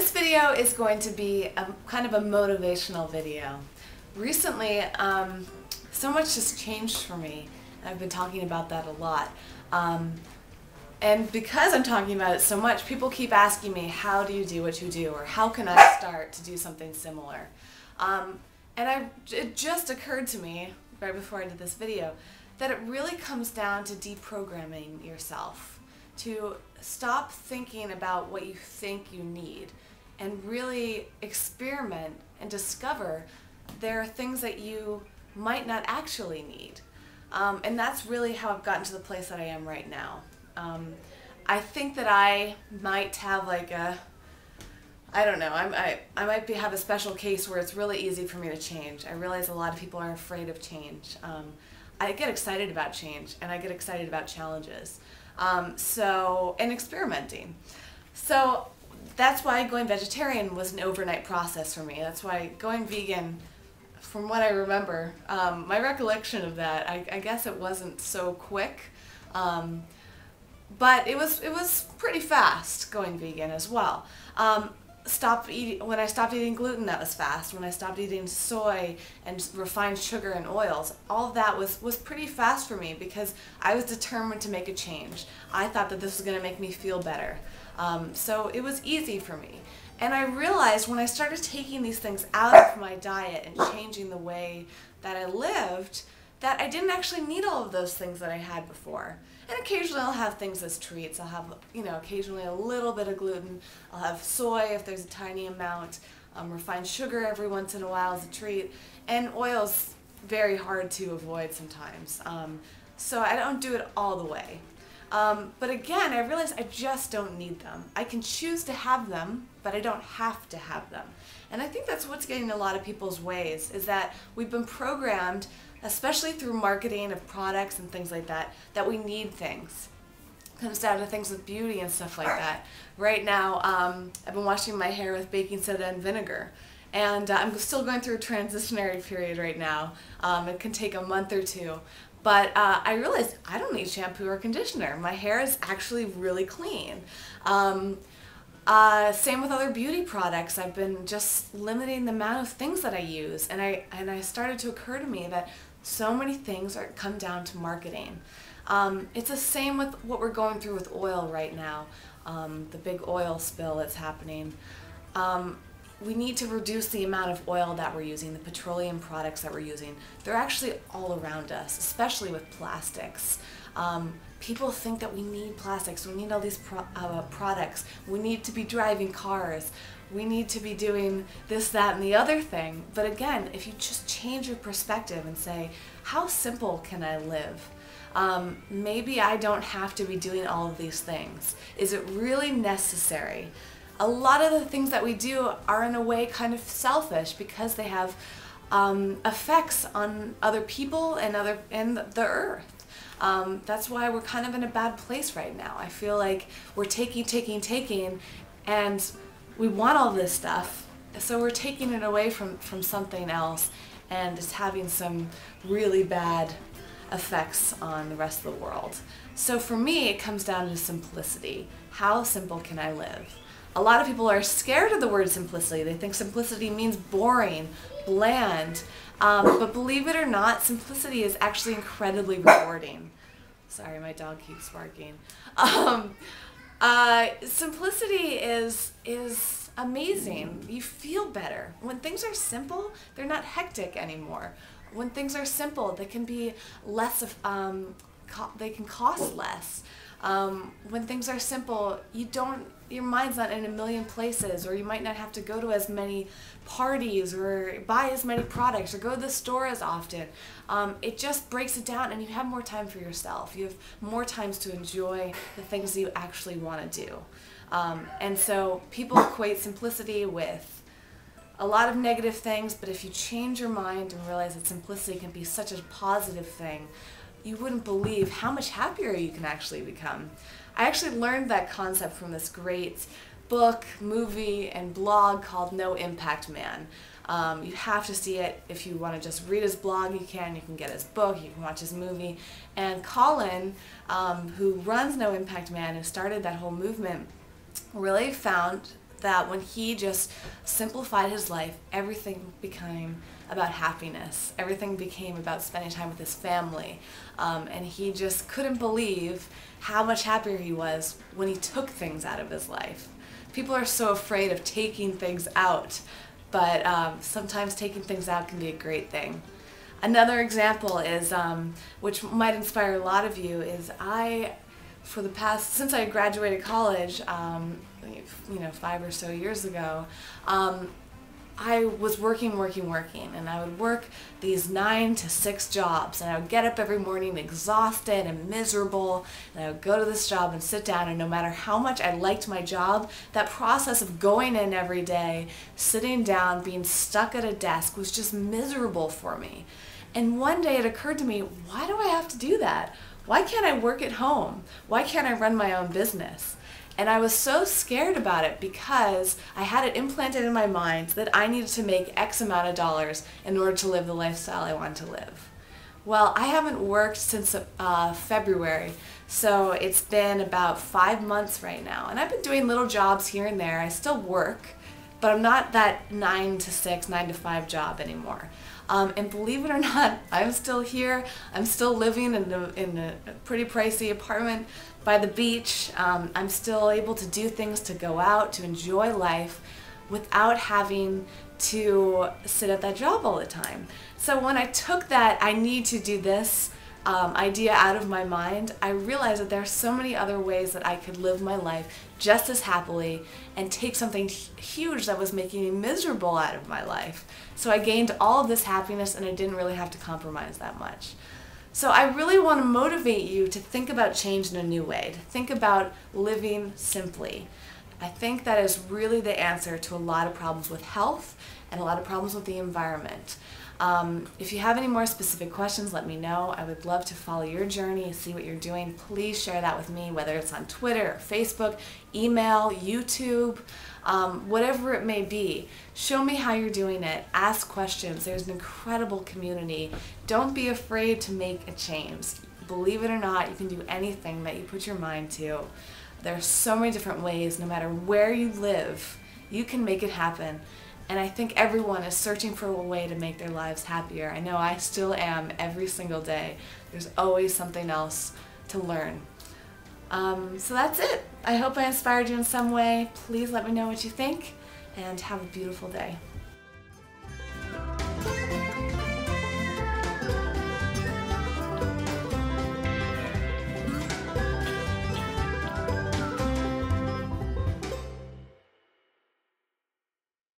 This video is going to be kind of a motivational video. Recently, so much has changed for me, and I've been talking about that a lot. And because I'm talking about it so much, people keep asking me, how do you do what you do, or how can I start to do something similar? It just occurred to me, right before I did this video, that it really comes down to deprogramming yourself. To stop thinking about what you think you need and really experiment and discover there are things that you might not actually need. And that's really how I've gotten to the place that I am right now. I think that I might have like a, I don't know, I might have a special case where it's really easy for me to change. I realize a lot of people are afraid of change. I get excited about change, and I get excited about challenges. And experimenting. So that's why going vegetarian was an overnight process for me. That's why going vegan, from what I remember, my recollection of that, I guess it wasn't so quick, but it was pretty fast going vegan as well. When I stopped eating gluten, that was fast. When I stopped eating soy and refined sugar and oils, all of that was pretty fast for me because I was determined to make a change. I thought that this was going to make me feel better. So it was easy for me. And I realized when I started taking these things out of my diet and changing the way that I lived, that I didn't actually need all of those things that I had before. And occasionally I'll have things as treats. I'll have, occasionally a little bit of gluten. I'll have soy if there's a tiny amount. Refined sugar every once in a while as a treat. And oil's very hard to avoid sometimes. So I don't do it all the way. But again, I realize I just don't need them. I can choose to have them, but I don't have to have them. And I think that's what's getting in a lot of people's ways, is that we've been programmed, especially through marketing of products and things like that, that we need things. It comes down to things with beauty and stuff like that. Right now, I've been washing my hair with baking soda and vinegar. And I'm still going through a transitionary period right now. It can take a month or two. But I realized I don't need shampoo or conditioner. My hair is actually really clean. Same with other beauty products. I've been just limiting the amount of things that I use, and I started to occur to me that so many things come down to marketing. It's the same with what we're going through with oil right now, the big oil spill that's happening. We need to reduce the amount of oil that we're using, the petroleum products that we're using. They're actually all around us, especially with plastics. People think that we need plastics, we need all these products, we need to be driving cars, we need to be doing this, that, and the other thing. But again, if you just change your perspective and say, how simple can I live? Maybe I don't have to be doing all of these things. Is it really necessary? A lot of the things that we do are in a way kind of selfish because they have effects on other people and the earth. That's why we're kind of in a bad place right now. I feel like we're taking, and we want all this stuff, so we're taking it away from something else, and it's having some really bad effects on the rest of the world. So for me, it comes down to simplicity. How simple can I live? A lot of people are scared of the word simplicity. They think simplicity means boring, bland. But believe it or not, simplicity is actually incredibly rewarding. Sorry, my dog keeps barking. Simplicity is amazing. You feel better. When things are simple, they're not hectic anymore. When things are simple, they can be less they can cost less. When things are simple, your mind's not in a million places, or you might not have to go to as many parties or buy as many products or go to the store as often. It just breaks it down, and you have more time for yourself. You have more times to enjoy the things that you actually want to do. And so people equate simplicity with a lot of negative things, but if you change your mind and realize that simplicity can be such a positive thing, you wouldn't believe how much happier you can actually become. I actually learned that concept from this great book, movie, and blog called No Impact Man. You have to see it. If you want to just read his blog, you can get his book, you can watch his movie. And Colin, who runs No Impact Man, who started that whole movement, really found that when he just simplified his life, everything became about happiness. Everything became about spending time with his family. And he just couldn't believe how much happier he was when he took things out of his life. People are so afraid of taking things out, but sometimes taking things out can be a great thing. Another example is, which might inspire a lot of you, is since I graduated college, 5 or so years ago, I was working, and I would work these 9 to 6 jobs, and I would get up every morning exhausted and miserable, and I would go to this job and sit down, and no matter how much I liked my job, that process of going in every day, sitting down, being stuck at a desk was just miserable for me. And one day it occurred to me, why do I have to do that? Why can't I work at home? Why can't I run my own business? And I was so scared about it because I had it implanted in my mind that I needed to make X amount of dollars in order to live the lifestyle I wanted to live. Well, I haven't worked since February, so it's been about 5 months right now. And I've been doing little jobs here and there. I still work, but I'm not that 9 to 6, 9 to 5 job anymore. And believe it or not, I'm still here. I'm still living in a pretty pricey apartment by the beach. I'm still able to do things, to go out, to enjoy life without having to sit at that job all the time. So when I took that I need to do this idea out of my mind, I realized that there are so many other ways that I could live my life just as happily and take something huge that was making me miserable out of my life. So I gained all of this happiness and I didn't really have to compromise that much. So I really want to motivate you to think about change in a new way, to think about living simply. I think that is really the answer to a lot of problems with health and a lot of problems with the environment. If you have any more specific questions, let me know. I would love to follow your journey, see what you're doing. Please share that with me, whether it's on Twitter, or Facebook, email, YouTube, whatever it may be. Show me how you're doing it. Ask questions. There's an incredible community. Don't be afraid to make a change. Believe it or not, you can do anything that you put your mind to. There are so many different ways. No matter where you live, you can make it happen. And I think everyone is searching for a way to make their lives happier. I know I still am every single day. There's always something else to learn. So that's it. I hope I inspired you in some way. Please let me know what you think, and have a beautiful day.